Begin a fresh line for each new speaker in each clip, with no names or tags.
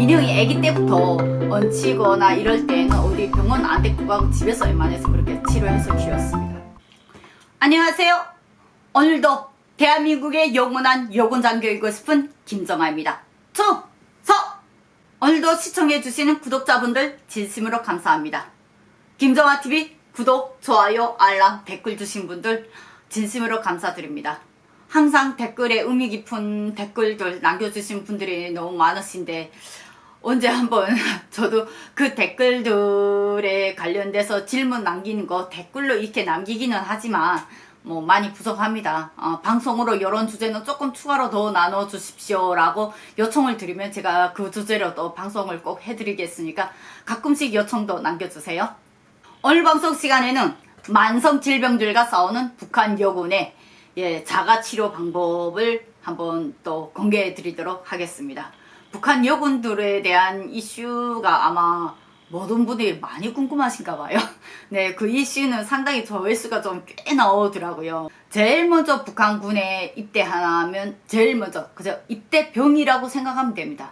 기능이 아기 때부터 얹히거나 이럴 때는 어디 병원 안 데리고 가고 집에서 웬만해서 그렇게 치료해서 키웠습니다. 안녕하세요. 오늘도 대한민국의 영원한 여군장 교육을 싶은 김정아입니다. 충성! 오늘도 시청해주시는 구독자분들 진심으로 감사합니다. 김정아TV 구독, 좋아요, 알람, 댓글 주신 분들 진심으로 감사드립니다. 항상 댓글에 의미 깊은 댓글들 남겨주신 분들이 너무 많으신데 언제 한번 저도 그 댓글들에 관련돼서 질문 남기는 거 댓글로 이렇게 남기기는 하지만 뭐 많이 부족합니다. 방송으로 이런 주제는 조금 추가로 더 나눠주십시오 라고 요청을 드리면 제가 그 주제로 또 방송을 꼭 해드리겠으니까 가끔씩 요청도 남겨주세요. 오늘 방송 시간에는 만성 질병들과 싸우는 북한 여군의 자가치료 방법을 한번 또 공개해 드리도록 하겠습니다. 북한 여군들에 대한 이슈가 아마 모든 분들이 많이 궁금하신가 봐요. 네, 그 이슈는 상당히 조회수가 좀 꽤 나오더라고요. 제일 먼저 북한군에 입대하면 제일 먼저 그저 입대병이라고 생각하면 됩니다.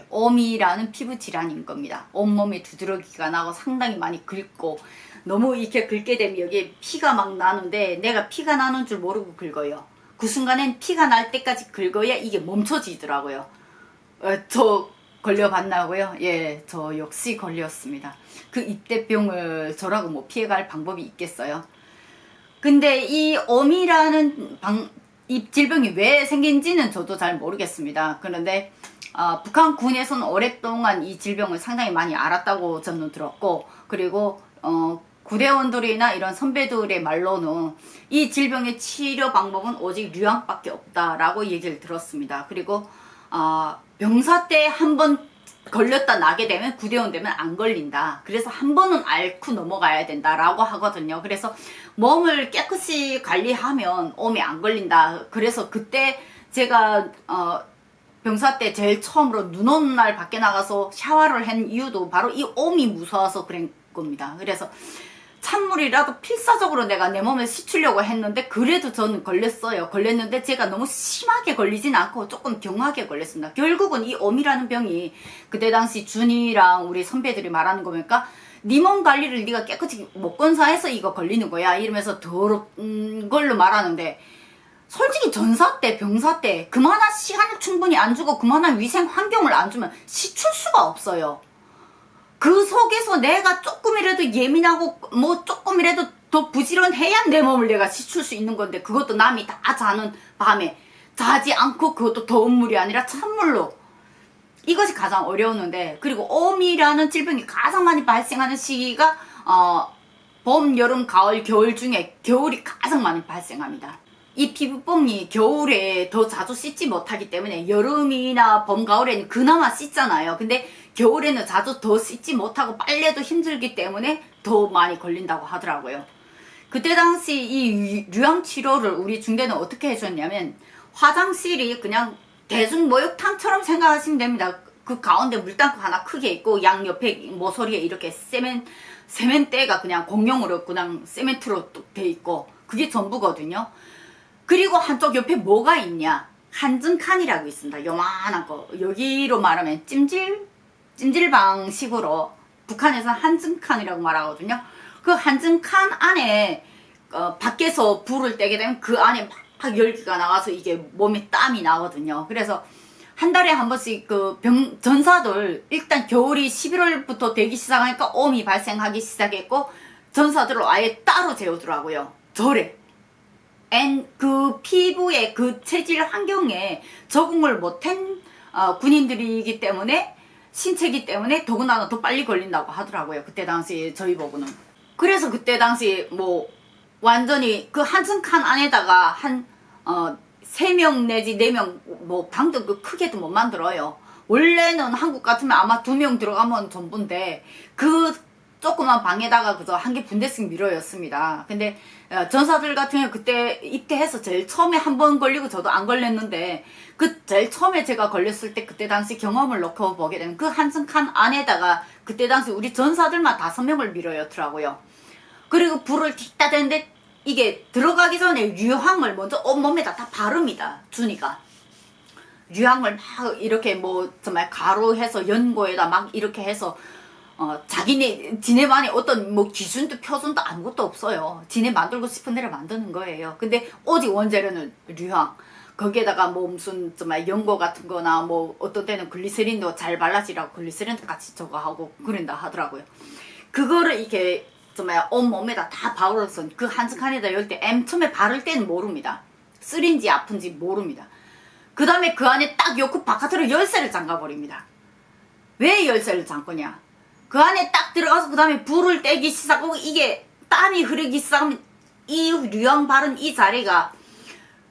오미라는 피부 질환인 겁니다. 온몸에 두드러기가 나고 상당히 많이 긁고 너무 이렇게 긁게 되면 여기에 피가 막 나는데 내가 피가 나는 줄 모르고 긁어요. 그 순간엔 피가 날 때까지 긁어야 이게 멈춰지더라고요. 저 걸려봤나고요? 예, 저 역시 걸렸습니다. 그 입대병을 저라고 뭐 피해갈 방법이 있겠어요? 근데 이 오미라는 이 질병이 왜 생긴지는 저도 잘 모르겠습니다. 그런데 북한군에서는 오랫동안 이 질병을 상당히 많이 알았다고 저는 들었고, 그리고 구대원들이나 이런 선배들의 말로는 이 질병의 치료 방법은 오직 류양밖에 없다라고 얘기를 들었습니다. 그리고 병사 때 한 번 걸렸다 나게 되면 구대원 되면 안 걸린다. 그래서 한 번은 앓고 넘어가야 된다라고 하거든요. 그래서 몸을 깨끗이 관리하면 오미 안 걸린다. 그래서 그때 제가 병사 때 제일 처음으로 눈 오는 날 밖에 나가서 샤워를 한 이유도 바로 이 오미 무서워서 그런 겁니다. 그래서 찬물이라도 필사적으로 내가 내 몸에 씻으려고 했는데 그래도 저는 걸렸어요. 걸렸는데 제가 너무 심하게 걸리진 않고 조금 경하게 걸렸습니다. 결국은 이 오미라는 병이 그때 당시 준이랑 우리 선배들이 말하는 거니까 네 몸 관리를 네가 깨끗이 못 건사해서 이거 걸리는 거야 이러면서 더러운 걸로 말하는데, 솔직히 전사 때 병사 때 그만한 시간을 충분히 안 주고 그만한 위생 환경을 안 주면 씻을 수가 없어요. 그 속에서 내가 조금이라도 예민하고 뭐 조금이라도 더 부지런해야 내 몸을 내가 씻을 수 있는 건데, 그것도 남이 다 자는 밤에 자지 않고 그것도 더운 물이 아니라 찬물로, 이것이 가장 어려웠는데, 그리고 오미라는 질병이 가장 많이 발생하는 시기가 봄, 여름, 가을, 겨울 중에 겨울이 가장 많이 발생합니다. 이 피부병이 겨울에 더 자주 씻지 못하기 때문에 여름이나 봄, 가을에는 그나마 씻잖아요. 근데 겨울에는 자주 더 씻지 못하고 빨래도 힘들기 때문에 더 많이 걸린다고 하더라고요. 그때 당시 이 류양치료를 우리 중대는 어떻게 해줬냐면, 화장실이 그냥 대중 목욕탕처럼 생각하시면 됩니다. 그 가운데 물tan크 하나 크게 있고 양옆에 모서리에 이렇게 세면대가 그냥 공용으로 그냥 세멘트로 돼 있고 그게 전부거든요. 그리고 한쪽 옆에 뭐가 있냐, 한증칸이라고 있습니다. 요만한 거, 여기로 말하면 찜질방식으로 북한에서는 한증칸이라고 말하거든요. 그 한증칸 안에 밖에서 불을 떼게 되면 그 안에 막 열기가 나가서 이게 몸에 땀이 나거든요. 그래서 한 달에 한 번씩 그 전사들, 일단 겨울이 11월부터 되기 시작하니까 오미 발생하기 시작했고 전사들을 아예 따로 재우더라고요. 절에. 그 피부의 그 체질 환경에 적응을 못한 군인들이기 때문에, 신체이기 때문에 더군다나 더 빨리 걸린다고 하더라고요. 그때 당시 저희 보고는. 그래서 그때 당시 뭐 완전히 그 한승칸 안에다가 한 3명 내지 4명 뭐 방도 그 크게도 못 만들어요. 원래는 한국 같으면 아마 2명 들어가면 전부인데 그 조그만 방에다가 그저 한 개 분대씩 미뤄였습니다. 근데 전사들 같은 경우 그때 입대해서 제일 처음에 한 번 걸리고 저도 안 걸렸는데, 그 제일 처음에 제가 걸렸을 때 그때 당시 경험을 놓고 보게 되면 그 한승칸 안에다가 그때 당시 우리 전사들만 5명을 미뤄였더라고요. 그리고 불을 틱다 대는데 이게 들어가기 전에 유황을 먼저 온몸에다 다 바릅니다. 준이가. 류향을 막 이렇게 뭐 정말 가루해서 연고에다 막 이렇게 해서 지네만의 어떤 뭐 기준도 표준도 아무것도 없어요. 지네 만들고 싶은 대로 만드는 거예요. 근데 오직 원재료는 류향. 거기에다가 뭐 무슨 정말 연고 같은 거나 뭐 어떤 때는 글리세린도 잘 발라지라고 글리세린도 같이 저거 하고 그런다 하더라고요. 그거를 이렇게 정말 온몸에다 다 바르서 그 한스칸에다 열 때 처음에 바를 때는 모릅니다. 쓰린지 아픈지 모릅니다. 그 다음에 그 안에 딱 요크 바깥으로 열쇠를 잠가버립니다. 왜 열쇠를 잠그냐? 그 안에 딱 들어가서 그 다음에 불을 떼기 시작하고 이게 땀이 흐르기 시작하면 이 류향 바른 이 자리가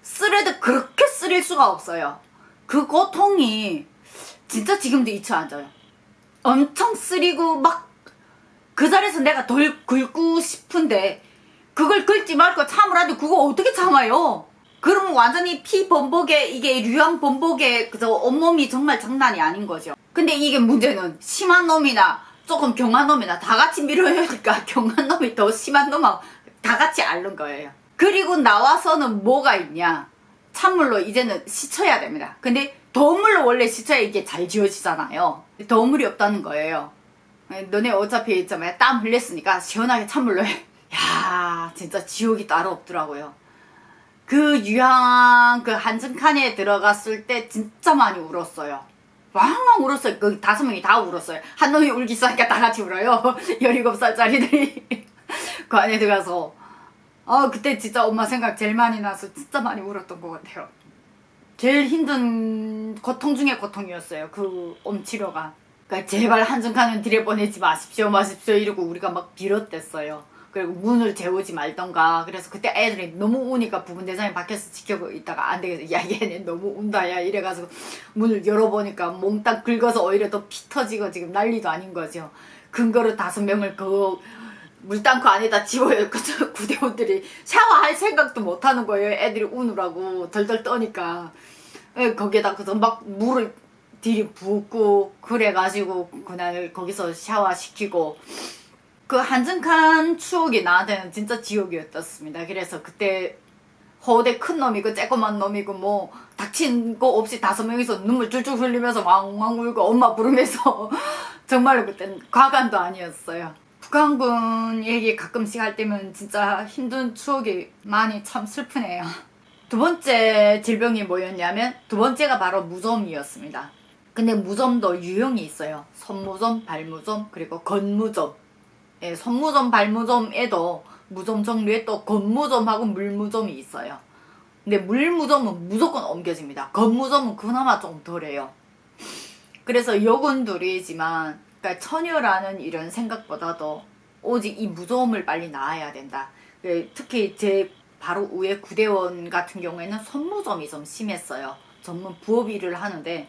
쓰레도 그렇게 쓰릴 수가 없어요. 그 고통이 진짜 지금도 잊혀 앉아요. 엄청 쓰리고 막 그 자리에서 내가 덜 긁고 싶은데 그걸 긁지 말고 참으라도 그거 어떻게 참아요? 그러면 완전히 피 범벅에 이게 류향 범벅에 그저 온몸이 정말 장난이 아닌 거죠. 근데 이게 문제는 심한 놈이나 조금 경한 놈이나 다 같이 밀어야 하니까 경한 놈이 더 심한 놈하고 다 같이 앓는 거예요. 그리고 나와서는 뭐가 있냐? 찬물로 이제는 씻어야 됩니다. 근데 더물로 원래 씻어야 이게 잘 지워지잖아요. 더물이 없다는 거예요. 너네 어차피 있잖아요. 땀 흘렸으니까 시원하게 찬물로 해. 야, 진짜 지옥이 따로 없더라고요. 그 류향 그 한증칸에 들어갔을 때 진짜 많이 울었어요. 왕왕 울었어요. 그 5명이 다 울었어요. 한 놈이 울기 시작하니까 다 같이 울어요. 17살짜리들이 그 안에 들어가서 그때 진짜 엄마 생각 제일 많이 나서 진짜 많이 울었던 것 같아요. 제일 힘든 고통 중에 고통이었어요. 그 엄치료가. 그러니까 제발 한증칸은 들여보내지 마십시오 이러고 우리가 막 빌었댔어요. 그리고 문을 재우지 말던가. 그래서 그때 애들이 너무 우니까 부분대장이 밖에서 지켜보고 있다가 안 되겠어. 야, 얘네 너무 운다 야 이래가지고 문을 열어보니까 몽땅 긁어서 오히려 더 피 터지고 지금 난리도 아닌 거죠. 근거로 5명을 그 물땅크 안에다 집어넣고 구대원들이 샤워할 생각도 못하는 거예요. 애들이 우느라고 덜덜 떠니까. 거기에다 그래서 막 물을 들이붓고 그래가지고 그날 거기서 샤워시키고 그 한증칸 추억이 나한테는 진짜 지옥이었습니다. 그래서 그때 호대 큰 놈이고 쬐꼬만 놈이고 뭐 닥친 거 없이 5명이서 눈물 줄줄 흘리면서 왕왕 울고 엄마 부르면서 정말로 그땐 과간도 아니었어요. 북한군 얘기 가끔씩 할 때면 진짜 힘든 추억이 많이 참 슬프네요. 두 번째 질병이 뭐였냐면 두 번째가 바로 무좀이었습니다. 근데 무좀도 유형이 있어요. 손무좀, 발무좀, 그리고 건무좀. 예, 손무좀, 발무좀에도 무좀 종류에 또 건무좀하고 물무좀이 있어요. 근데 물무좀은 무조건 옮겨집니다. 건무좀은 그나마 좀 덜해요. 그래서 여군들이지만 그러니까 처녀라는 이런 생각보다도 오직 이 무좀을 빨리 나아야 된다. 특히 제 바로 위에 구대원 같은 경우에는 손무좀이 좀 심했어요. 전문 부업 일을 하는데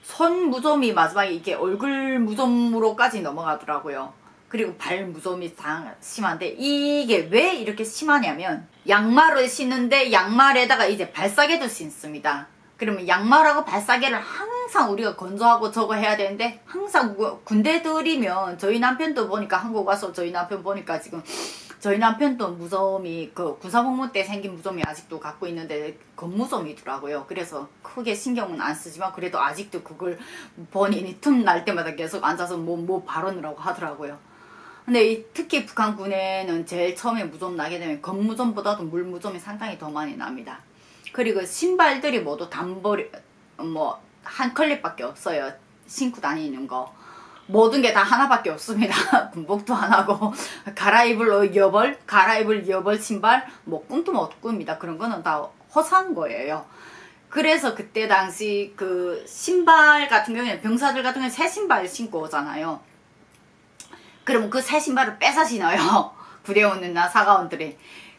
손무좀이 마지막에 이게 얼굴 무좀으로까지 넘어가더라고요. 그리고 발 무좀이 심한데 이게 왜 이렇게 심하냐면 양말을 신는데 양말에다가 이제 발사계도 신습니다. 그러면 양말하고 발사계를 항상 우리가 건조하고 저거 해야 되는데 항상 군대 들이면 저희 남편도 보니까 한국 와서 저희 남편 보니까 지금 저희 남편도 무좀이 그 군사복무 때 생긴 무좀이 아직도 갖고 있는데 건무좀이더라고요. 그래서 크게 신경은 안 쓰지만 그래도 아직도 그걸 본인이 틈날 때마다 계속 앉아서 뭐 바르느라고 하더라고요. 근데 특히 북한군에는 제일 처음에 무좀 나게 되면 건무좀보다도 물무좀이 상당히 더 많이 납니다. 그리고 신발들이 모두 단벌이 뭐 한 컬렉밖에 없어요. 신고 다니는 거 모든 게 다 하나밖에 없습니다. 군복도 하나고 갈아입을 여벌 신발 뭐 꿈도 못 꿉니다. 그런 거는 다 허사한 거예요. 그래서 그때 당시 그 신발 같은 경우에는 병사들 같은 경우는 새 신발 신고 오잖아요. 그럼 그 새 신발을 뺏어 신어요. 구대원이나 사가원들이.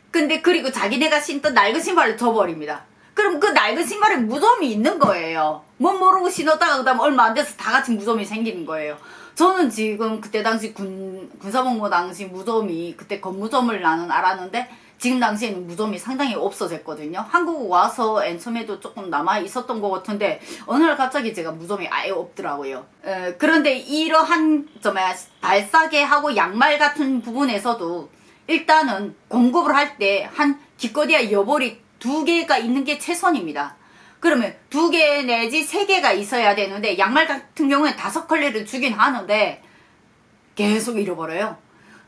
근데 그리고 자기네가 신던 낡은 신발을 줘버립니다. 그럼 그 낡은 신발에 무좀이 있는 거예요. 뭐 모르고 신었다가 그다음 얼마 안 돼서 다 같이 무좀이 생기는 거예요. 저는 지금 그때 당시 군사복무 당시 무좀이 그때 건무좀을 나는 알았는데 지금 당시에는 무좀이 상당히 없어졌거든요. 한국 와서 맨 처음에도 조금 남아 있었던 것 같은데 어느 날 갑자기 제가 무좀이 아예 없더라고요. 그런데 이러한 발사계하고 양말 같은 부분에서도 일단은 공급을 할 때 한 기껏해야 여벌이 2개가 있는 게 최선입니다. 그러면 2개 내지 3개가 있어야 되는데 양말 같은 경우에 5컬레를 주긴 하는데 계속 잃어버려요.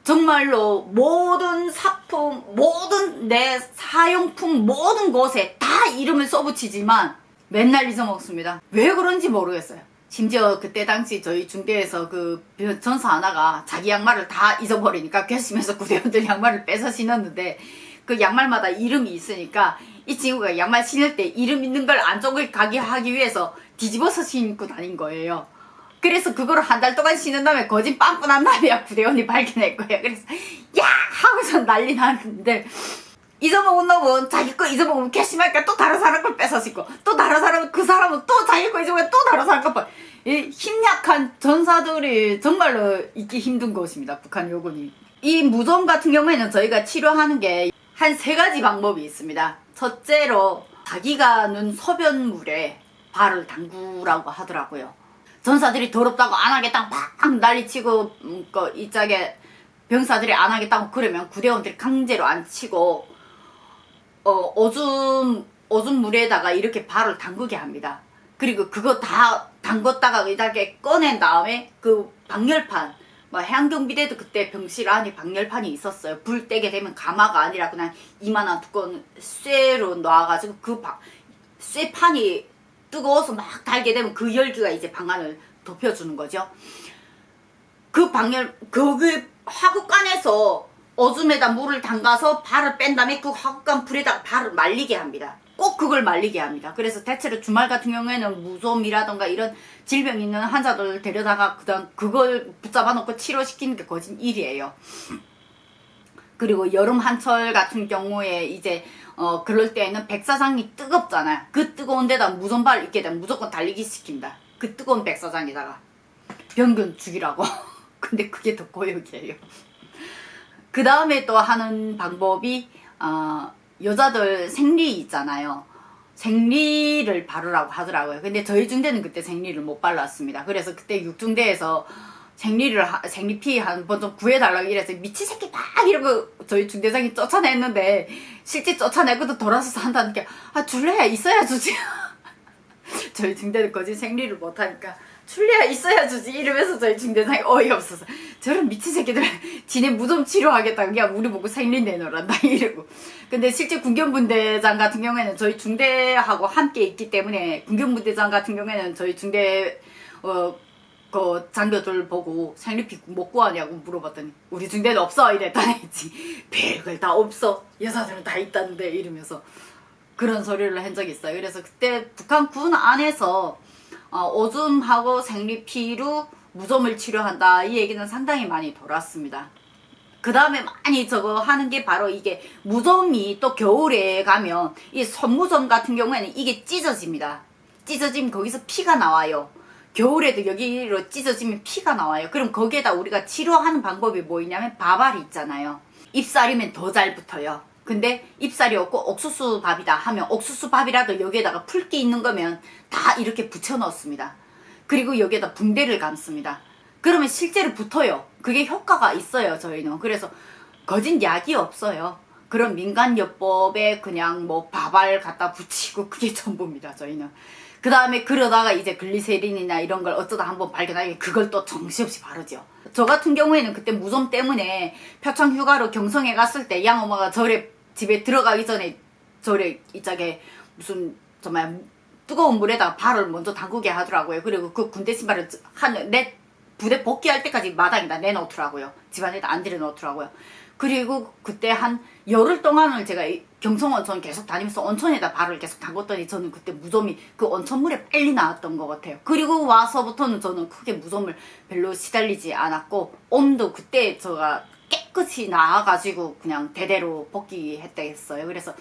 정말로 모든 사품, 모든 내 사용품 모든 것에 다 이름을 써붙이지만 맨날 잊어먹습니다. 왜 그런지 모르겠어요. 심지어 그때 당시 저희 중대에서 그 전사 하나가 자기 양말을 다 잊어버리니까 괘씸해서 구대원들 양말을 뺏어 신었는데 그 양말마다 이름이 있으니까 이 친구가 양말 신을 때 이름 있는 걸 안쪽을 가게 하기 위해서 뒤집어서 신고 다닌 거예요. 그래서 그거를 한 달 동안 신은 다음에 거진 빵꾸 난 다음에 구대원이 발견할 거예요. 그래서 야! 하고서 난리 났는데 잊어먹은 놈은 자기 거 잊어먹으면 괘씸하니까 또 다른 사람 걸 뺏어 신고 또 다른 사람은 그 사람은 또 자기 거 잊어먹으면 또 다른 사람 거 이 힘약한 전사들이 정말로 있기 힘든 것입니다. 북한 요군이. 이 무좀 같은 경우에는 저희가 치료하는 게 한 3가지 방법이 있습니다. 첫째로 자기가 넣은 소변물에 발을 담그라고 하더라고요. 전사들이 더럽다고 안 하겠다고 막 난리치고 이 짝에 병사들이 안 하겠다고 그러면 구대원들이 강제로 안 치고 오줌 물에다가 이렇게 발을 담그게 합니다. 그리고 그거 다 담궜다가 이렇게 꺼낸 다음에 그 방열판 해안경비대도 그때 병실 안에 방열판이 있었어요. 불 떼게 되면 가마가 아니라 그냥 이만한 두꺼운 쇠로 놔가지고 그 쇠판이 뜨거워서 막 달게 되면 그 열기가 이제 방안을 덮여주는 거죠. 그 화구간에서 오줌에다 물을 담가서 발을 뺀 다음에 그 화구간 불에다가 발을 말리게 합니다. 꼭 그걸 말리게 합니다. 그래서 대체로 주말 같은 경우에는 무좀이라던가 이런 질병 있는 환자들 데려다가 그걸 붙잡아 놓고 치료시키는 게 거진 일이에요. 그리고 여름 한철 같은 경우에 이제 그럴 때에는 백사장이 뜨겁잖아요. 그 뜨거운 데다 무좀발 있게 되면 무조건 달리기 시킵니다. 그 뜨거운 백사장에다가 병균 죽이라고. 근데 그게 더 고역이에요. 그 다음에 또 하는 방법이 여자들 생리 있잖아요. 생리를 바르라고 하더라고요. 근데 저희 중대는 그때 생리를 못 발랐습니다. 그래서 그때 6중대에서 생리피 한 번 좀 구해달라고 이래서 미친 새끼 막 이러고 저희 중대장이 쫓아냈는데 실제 쫓아내고도 돌아서서 한다니까 줄래야 있어야 주지. 저희 중대는 거짓 생리를 못하니까 줄래야 있어야 주지 이러면서 저희 중대장이 어이없어서 저런 미친 새끼들 지네 무좀 치료하겠다 그냥 우리 보고 생리 내놓으란다 이러고. 근데 실제 군경분대장 같은 경우에는 저희 중대하고 함께 있기 때문에 군경분대장 같은 경우에는 저희 중대 그 장교들 보고 생리피 못 구하냐고 물어봤더니 우리 중대는 없어 이랬다니지. 별걸 다 없어 여자들은 다 있다는데 이러면서 그런 소리를 한 적이 있어요. 그래서 그때 북한 군 안에서 오줌하고 생리피로 무좀을 치료한다 이 얘기는 상당히 많이 돌았습니다. 그 다음에 많이 저거 하는 게 바로 이게 무좀이 또 겨울에 가면 이 손무좀 같은 경우에는 이게 찢어집니다. 찢어지면 거기서 피가 나와요. 겨울에도 여기로 찢어지면 피가 나와요. 그럼 거기에다 우리가 치료하는 방법이 뭐냐면 밥알이 있잖아요. 잎살이면 더 잘 붙어요. 근데 잎살이 없고 옥수수 밥이다 하면 옥수수 밥이라도 여기에다가 풀기 있는 거면 다 이렇게 붙여 넣습니다. 그리고 여기에다 붕대를 감습니다. 그러면 실제로 붙어요. 그게 효과가 있어요 저희는. 그래서 거짓 약이 없어요. 그런 민간요법에 그냥 뭐 밥알 갖다 붙이고 그게 전부입니다 저희는. 그 다음에 그러다가 이제 글리세린이나 이런 걸 어쩌다 한번 발견하게 그걸 또 정신없이 바르죠. 저 같은 경우에는 그때 무좀 때문에 표창 휴가로 경성에 갔을 때 양엄마가 저래 집에 들어가기 전에 저래 이짝에 무슨 정말 뜨거운 물에다가 발을 먼저 담그게 하더라고요. 그리고 그 군대 신발을 내 부대 복귀할 때까지 마당에다 내놓더라고요. 집안에다 안 들여놓더라고요. 그리고 그때 한 열흘 동안을 제가 경성 온천 계속 다니면서 온천에다 발을 계속 담궜더니 저는 그때 무좀이 그 온천물에 빨리 나왔던 것 같아요. 그리고 와서부터는 저는 크게 무좀을 별로 시달리지 않았고 온도 그때 제가 깨끗이 나와가지고 그냥 대대로 복귀했다 했어요. 그래서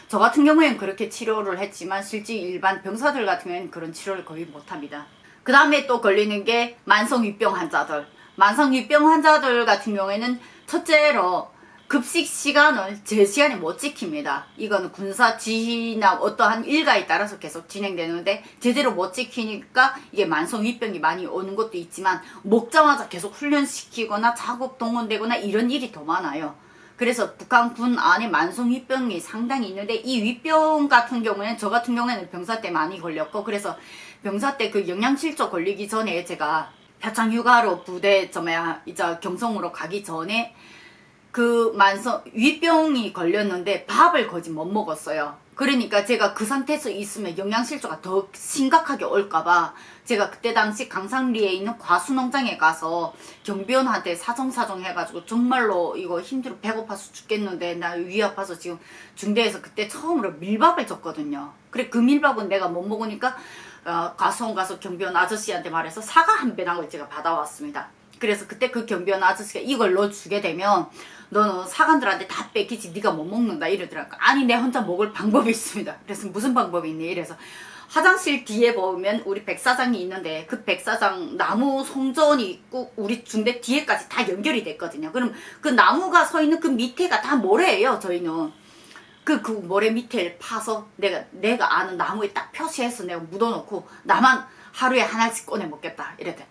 저 같은 경우에는 그렇게 치료를 했지만 실제 일반 병사들 같은 경우에는 그런 치료를 거의 못합니다. 그 다음에 또 걸리는 게 만성위병 환자들. 만성위병 환자들 같은 경우에는 첫째로 급식 시간을 제 시간에 못 지킵니다. 이거는 군사 지휘나 어떠한 일가에 따라서 계속 진행되는데 제대로 못 지키니까 이게 만성위병이 많이 오는 것도 있지만 먹자마자 계속 훈련시키거나 작업 동원되거나 이런 일이 더 많아요. 그래서 북한군 안에 만성 위병이 상당히 있는데 이 위병 같은 경우에는 저 같은 경우에는 병사 때 많이 걸렸고 그래서 병사 때 그 영양실조 걸리기 전에 제가 표창 휴가로 부대 이제 경성으로 가기 전에 그 만성 위병이 걸렸는데 밥을 거의 못 먹었어요. 그러니까 제가 그 상태에서 있으면 영양실조가 더 심각하게 올까봐 제가 그때 당시 강상리에 있는 과수농장에 가서 경비원한테 사정사정 해가지고 정말로 이거 힘들어 배고파서 죽겠는데 나 위 아파서 지금 중대에서 그때 처음으로 밀밥을 줬거든요. 그래 그 밀밥은 내가 못 먹으니까 과수원 가서 경비원 아저씨한테 말해서 사과 한 배낭을 제가 받아왔습니다. 그래서 그때 그 경비원 아저씨가 이걸 넣어주게 되면 너는 사관들한테 다 뺏기지 네가 못 먹는다 이러더라고요. 아니 내 혼자 먹을 방법이 있습니다. 그래서 무슨 방법이 있니? 이래서 화장실 뒤에 보면 우리 백사장이 있는데 그 백사장 나무 송전이 있고 우리 중대 뒤에까지 다 연결이 됐거든요. 그럼 그 나무가 서 있는 그 밑에가 다 모래예요. 저희는 그 모래 밑에 파서 내가 아는 나무에 딱 표시해서 내가 묻어놓고 나만 하루에 하나씩 꺼내 먹겠다 이랬대.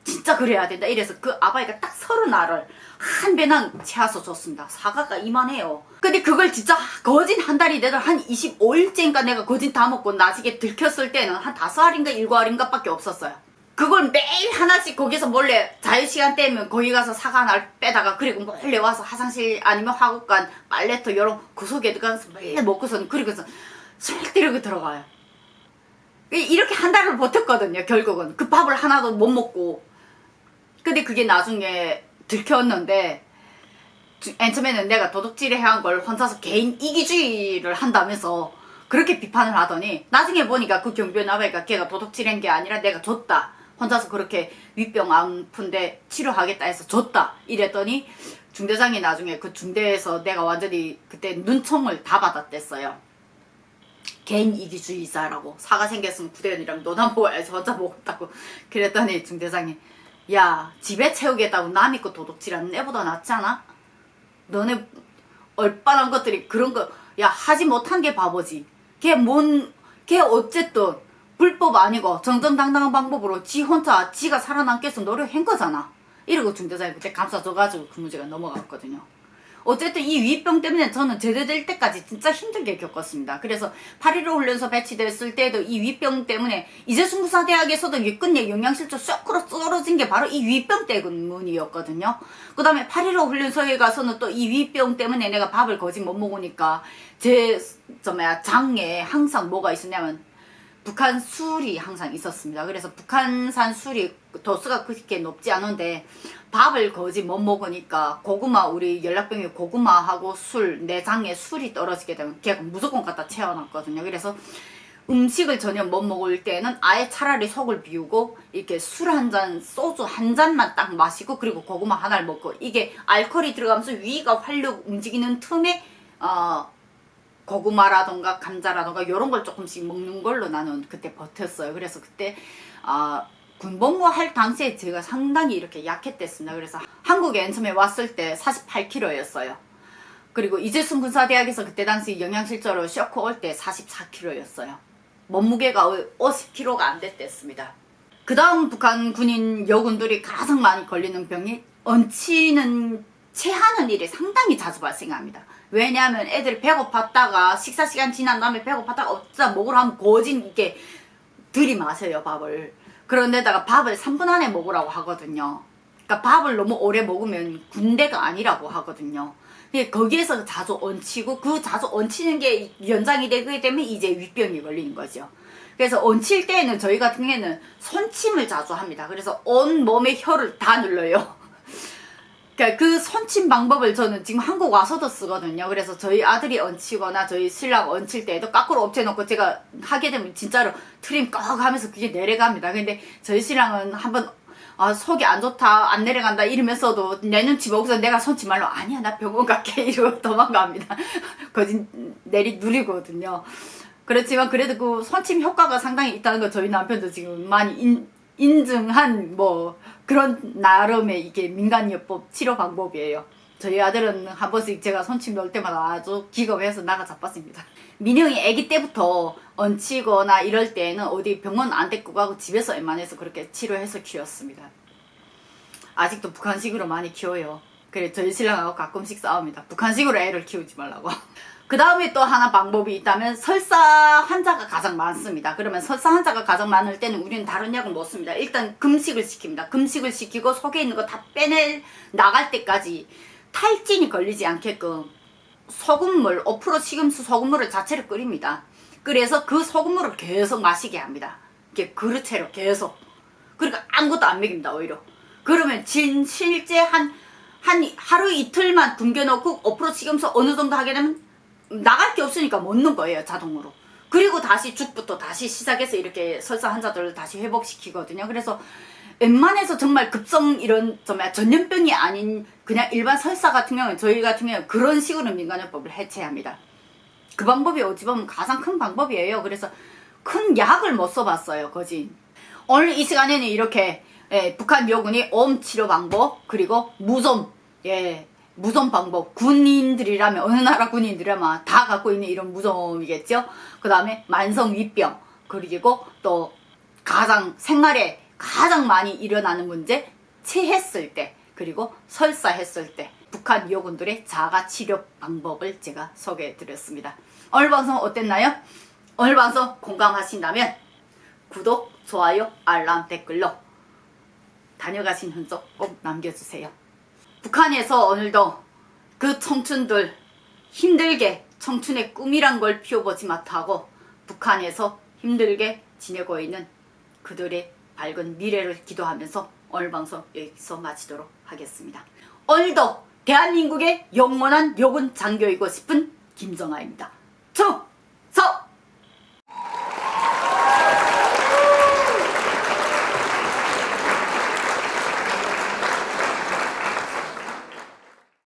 진짜 그래야 된다 이래서 그 아바이가 딱 30알을 한 배낭 채워서 줬습니다. 사과가 이만해요. 근데 그걸 진짜 거진 한 달이 되도 한 25일째인가 내가 거진 다 먹고 나중에 들켰을 때는 한 5알인가 7알인가 밖에 없었어요. 그걸 매일 하나씩 거기서 몰래 자유시간 때면 거기 가서 사과 하나를 빼다가 그리고 몰래 와서 화장실 아니면 화국관 빨래터 요런 구석에 들어가서 몰래 먹고서는 그리고서 술 때리고 들어가요. 이렇게 한 달을 버텼거든요. 결국은 그 밥을 하나도 못 먹고. 근데 그게 나중에 들켰는데 맨 처음에는 내가 도둑질을 해한 걸 혼자서 개인 이기주의를 한다면서 그렇게 비판을 하더니 나중에 보니까 그 경비원 아버지가 걔가 도둑질한 게 아니라 내가 줬다. 혼자서 그렇게 윗병 아픈데 치료하겠다 해서 줬다. 이랬더니 중대장이 나중에 그 중대에서 내가 완전히 그때 눈총을 다 받았댔어요. 개인 이기주의자라고. 사가 생겼으면 부대원이랑 너나 먹어야지 혼자 먹었다고. 그랬더니 중대장이 야 집에 채우겠다고 남 믿고 도둑질하는 애보다 낫지 않아? 너네 얼빠한 것들이 그런 거 야 하지 못한 게 바보지. 걔 어쨌든 불법 아니고 정정당당한 방법으로 지 혼자 지가 살아남기 위해서 노력한 거잖아. 이러고 중대장이 그때 감싸줘가지고 그 문제가 넘어갔거든요. 어쨌든 이 위병 때문에 저는 제대될 때까지 진짜 힘들게 겪었습니다. 그래서 8.15 훈련소 배치됐을 때도 이 위병 때문에 이재순구사대학에서도 끝내 영양실조 쇼크로 떨어진 게 바로 이 위병 때문이었거든요. 그 다음에 8.15 훈련소에 가서는 또 이 위병 때문에 내가 밥을 거의 못 먹으니까 장에 항상 뭐가 있었냐면 북한 술이 항상 있었습니다. 그래서 북한산 술이 도수가 그렇게 높지 않은데 밥을 거의 못 먹으니까 고구마 우리 연락병에 고구마하고 술 내장에 술이 떨어지게 되면 걔가 무조건 갖다 채워놨거든요. 그래서 음식을 전혀 못 먹을 때는 아예 차라리 속을 비우고 이렇게 술 한 잔 소주 한 잔만 딱 마시고 그리고 고구마 하나를 먹고 이게 알코올이 들어가면서 위가 활력 움직이는 틈에 고구마라던가 감자라던가 이런 걸 조금씩 먹는 걸로 나는 그때 버텼어요. 그래서 그때 군복무 할 당시에 제가 상당히 이렇게 약했댔습니다. 그래서 한국에 맨 처음에 왔을 때 48kg였어요. 그리고 이재순 군사대학에서 그때 당시 영양실조로 쇼크 올 때 44kg였어요. 몸무게가 50kg가 안 됐댔습니다. 그 다음 북한 군인 여군들이 가장 많이 걸리는 병이 체하는 일이 상당히 자주 발생합니다. 왜냐하면 애들이 배고팠다가 식사 시간 지난 다음에 배고팠다가 어쩌다 먹으러 하면 거진 이게 들이마셔요 밥을. 그런데다가 밥을 3분 안에 먹으라고 하거든요. 그러니까 밥을 너무 오래 먹으면 군대가 아니라고 하거든요. 거기에서 자주 얹히고 그 자주 얹히는 게 연장이 되게 되면 이제 위병이 걸리는 거죠. 그래서 얹힐 때에는 저희 같은 경우에는 손침을 자주 합니다. 그래서 온 몸의 혀를 다 눌러요. 그러니까 그 손침 방법을 저는 지금 한국 와서도 쓰거든요. 그래서 저희 아들이 얹히거나 저희 신랑 얹힐 때에도 거꾸로 엎쳐놓고 제가 하게 되면 진짜로 트림 꺽 하면서 그게 내려갑니다. 근데 저희 신랑은 한번 속이 안 좋다 안 내려간다 이러면서도 내 눈치 보고서 내가 손침 말로 아니야 나 병원 갈게 이러고 도망갑니다. 거진 누리거든요. 그렇지만 그래도 그 손침 효과가 상당히 있다는 거 저희 남편도 지금 많이 인증한 뭐 그런 나름의 이게 민간요법 치료 방법이에요. 저희 아들은 한 번씩 제가 손침 넣을 때마다 아주 기겁해서 나가 자빴습니다. 민영이 아기 때부터 얹히거나 이럴 때는 어디 병원 안 데리고 가고 집에서 웬만해서 그렇게 치료해서 키웠습니다. 아직도 북한식으로 많이 키워요. 그래 저희 신랑하고 가끔씩 싸웁니다. 북한식으로 애를 키우지 말라고. 그 다음에 또 하나 방법이 있다면 설사 환자가 가장 많습니다. 그러면 설사 환자가 가장 많을 때는 우리는 다른 약을 못 씁니다. 일단 금식을 시킵니다. 금식을 시키고 속에 있는 거 다 빼내 나갈 때까지 탈진이 걸리지 않게끔 소금물, 5% 식음수 소금물을 자체를 끓입니다. 그래서 그 소금물을 계속 마시게 합니다. 이렇게 그릇채로 계속. 그러니까 아무것도 안 먹입니다. 오히려. 그러면 실제 한 하루 이틀만 굶겨놓고 5% 식음수 어느 정도 하게 되면 나갈 게 없으니까 먹는 거예요. 자동으로. 그리고 다시 죽부터 다시 시작해서 이렇게 설사 환자들을 다시 회복시키거든요. 그래서 웬만해서 정말 급성 이런 정말 전염병이 아닌 그냥 일반 설사 같은 경우는 저희 같은 경우는 그런 식으로 민간요법을 해체합니다. 그 방법이 어찌 보면 가장 큰 방법이에요. 그래서 큰 약을 못 써봤어요. 거진. 오늘 이 시간에는 이렇게 북한 요군이 오음 치료 방법 그리고 무좀 무좀 방법, 군인들이라면 어느 나라 군인들이라면 다 갖고 있는 이런 무좀이겠죠. 그 다음에 만성 위병, 그리고 또 가장 생활에 가장 많이 일어나는 문제, 체했을 때, 그리고 설사했을 때 북한 요군들의 자가치료 방법을 제가 소개해 드렸습니다. 오늘 방송 어땠나요? 오늘 방송 공감하신다면 구독, 좋아요, 알람, 댓글로 다녀가신 흔적 꼭 남겨주세요. 북한에서 오늘도 그 청춘들 힘들게 청춘의 꿈이란 걸 피워보지 못하고 북한에서 힘들게 지내고 있는 그들의 밝은 미래를 기도하면서 오늘 방송 여기서 마치도록 하겠습니다. 오늘도 대한민국의 영원한 요군 장교이고 싶은 김정아입니다.